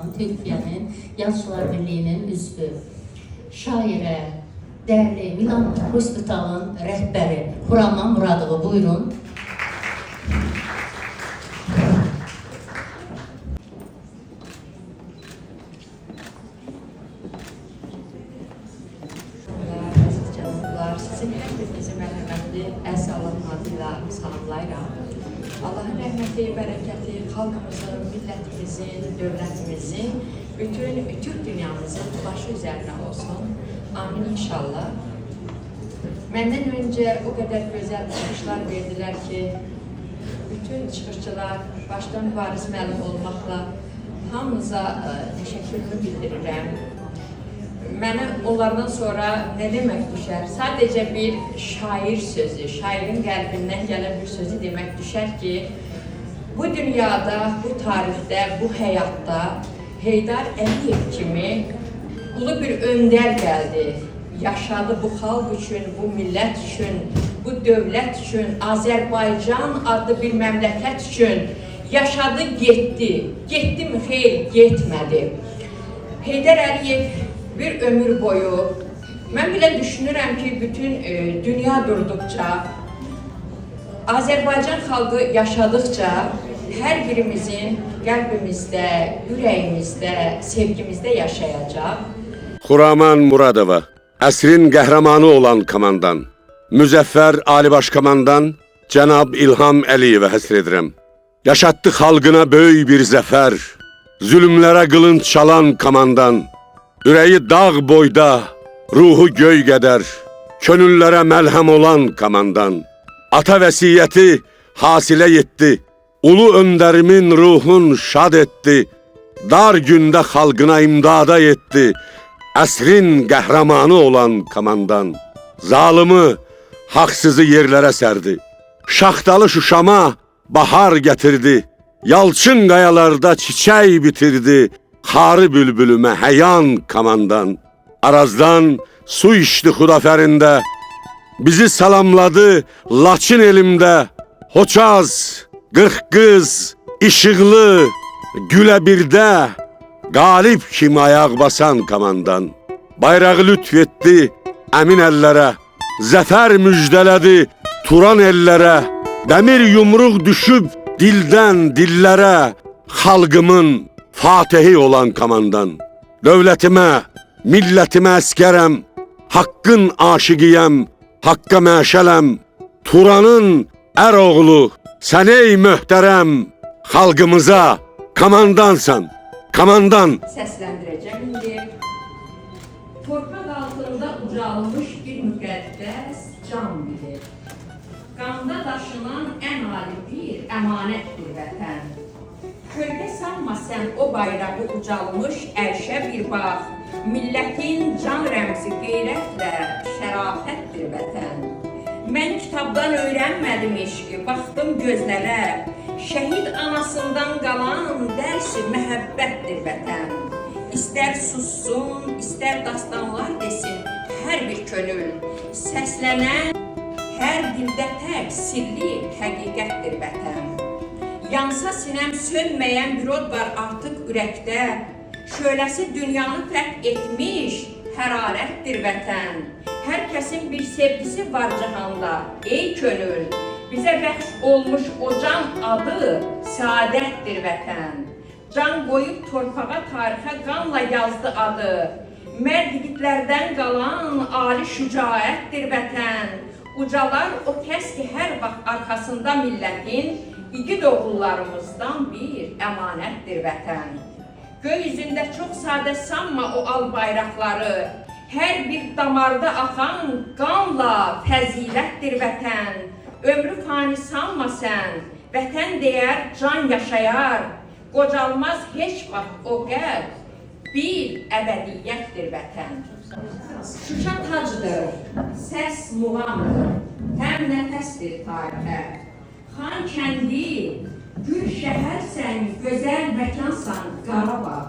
Respublikasının, Türkiyənin Yazıçılar Birliyinin üzvü, şairə, değerli Milan Hospital'ın rəhbəri Xuraman Muradova, buyurun. Sizin hər birinizi mərhəmətli, əl-salamatıyla salamlayıram. Allahın rəhməti, bərəkəti xalqımızın, millətimizin, dövlətimizin, bütün Türk dünyamızın başı üzərinə olsun. Amin inşallah. Məndən öncə o qədər gözəl çıxışlar verdilər ki, bütün çıxışçılar başdan mübariz məlum olmaqla hamınıza təşəkkürümü bildirirəm. Mənə onlardan sonra nə demək düşər? Sadəcə bir şair sözü, şairin qəlbindən gələn bir sözü demək düşər ki, bu dünyada, bu tarixdə, bu həyatda Heydar Əliyev kimi ulu bir öndər gəldi. Yaşadı bu xalq üçün, bu millət üçün, bu dövlət üçün, Azərbaycan adlı bir məmləkət üçün yaşadı, getdi. Getdi mi? Xeyr, getmədi. Heydar Əliyev bir ömür boyu, mən belə düşünürəm ki, bütün dünya durduqca, Azərbaycan xalqı yaşadıqca hər birimizin qəlbimizdə, ürəyimizdə, sevgimizdə yaşayacaq. Xuraman Muradova, əsrin qəhrəmanı olan komandan, Müzəffər Ali Başkomandan Cənab İlham Əliyevə həsr edirəm. Yaşatdı xalqına böyük bir zəfər, zülümlərə qılınc çalan komandan, ürəyi dağ boyda, ruhu göy qədər, könüllərə məlhəm olan komandan. Ata vəsiyyəti hasilə yetdi, ulu öndərimin ruhun şad etdi, dar gündə xalqına imdada yetdi, əsrin qəhrəmanı olan komandan. Zalımı, haqsızı yerlərə sərdi, şaxtalı Şuşama bahar gətirdi, yalçın qayalarda çiçək bitirdi, xarı bülbülümə həyan komandan. Arazdan su içdi Xudafərində, bizi salamladı Laçın elimdə. Hoçaz, Qırxqız, İşıqlı, Gülə birdə, qalib kimi ayaq basan komandan. Bayrağı lütf etdi əmin əllərə, zəfər müjdələdi Turan ellərə. Dəmir yumruq düşüb dildən dillərə, xalqımın Fatihi olan komandan. Dövlətimə, millətimə əskərəm, haqqın aşiqiyəm, haqqa məşələm. Turanın ər oğlu, sən ey möhtərəm, xalqımıza komandansan, komandan. Səsləndirəcəm indi. Torpaq altında ucalmış bir müqəddəs can bilir. Qanda daşınan ən ali bir əmanətdir vətən. Kölgə salma sən o bayrağı ucalmış ərşə bir bax. Millətin can rəmzi qeyrətlə şərafətdir vətən. Mən kitabdan öyrənmədim eşqi, baxdım gözlərə. Şəhid anasından qalan dərsi məhəbbətdir vətən. İstər sussun, istər dastanlar desin hər bir könül. Səslənən hər dildə tək sirli həqiqətdir vətən. Yansa sinəm sönməyən bir od var artıq ürəkdə. Şöləsi dünyanı fərq etmiş hərarətdir vətən. Hər kəsin bir sevgisi var cahanda, ey könül. Bizə bəxş olmuş o can adı səadətdir vətən. Can qoyub torpağa, tarixə qanla yazdı adı. Mərd yiğitlərdən qalan ali şücaətdir vətən. Ucalar o kəs ki hər vaxt arxasında millətin, igid oğullarımızdan bir əmanətdir vətən. Göy üzündə çox sadə sanma o al bayraqları, hər bir damarda axan qanla fəzilətdir vətən. Ömrü fani sanma sən, vətən deyər can yaşayar, qocalmaz heç vaxt o qəlb, bir əbədiyyətdir vətən. Şuşa tacdır, səs muğamdır, həm nəfəsdir tarixə. Xan kəndi, gül şəhərsən, gözəl məkansan Qarabağ.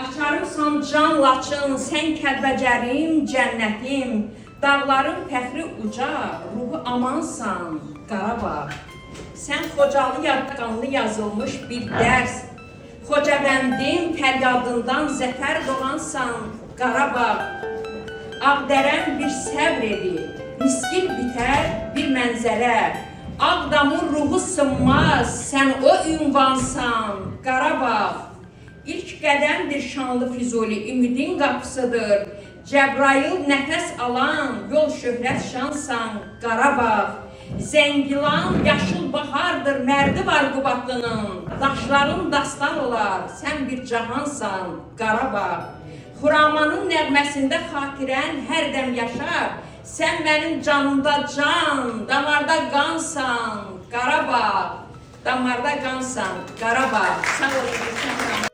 Açarımsan can Laçın, sən Kəlbəcərim, cənnətim. Dağların fəxri uca, ruhu amansan Qarabağ. Sən Xocalı yadqanlı yazılmış bir dərs. Xocavəndim fəryadından zəfər doğansan Qarabağ. Ağdərən bir səbr edir, miskil bitər bir mənzərə. Ağdamın ruhu sınmaz, sən o ünvansan Qarabağ. İlk qədəmdir şanlı Füzuli, ümidin qapısıdır. Cəbrayıl nəfəs alan, yol şöhrət şansan Qarabağ. Zəngilan yaşıl bahardır, mərdi var Qubatlının. Daşların dastan olar, sən bir cahansan Qarabağ. Xuramanın nəğməsində xatirən hər dəm yaşar. Sən mənim canımda can, damarda qansan Qarabağ. Damarda qansan Qarabağ. Sağ olun.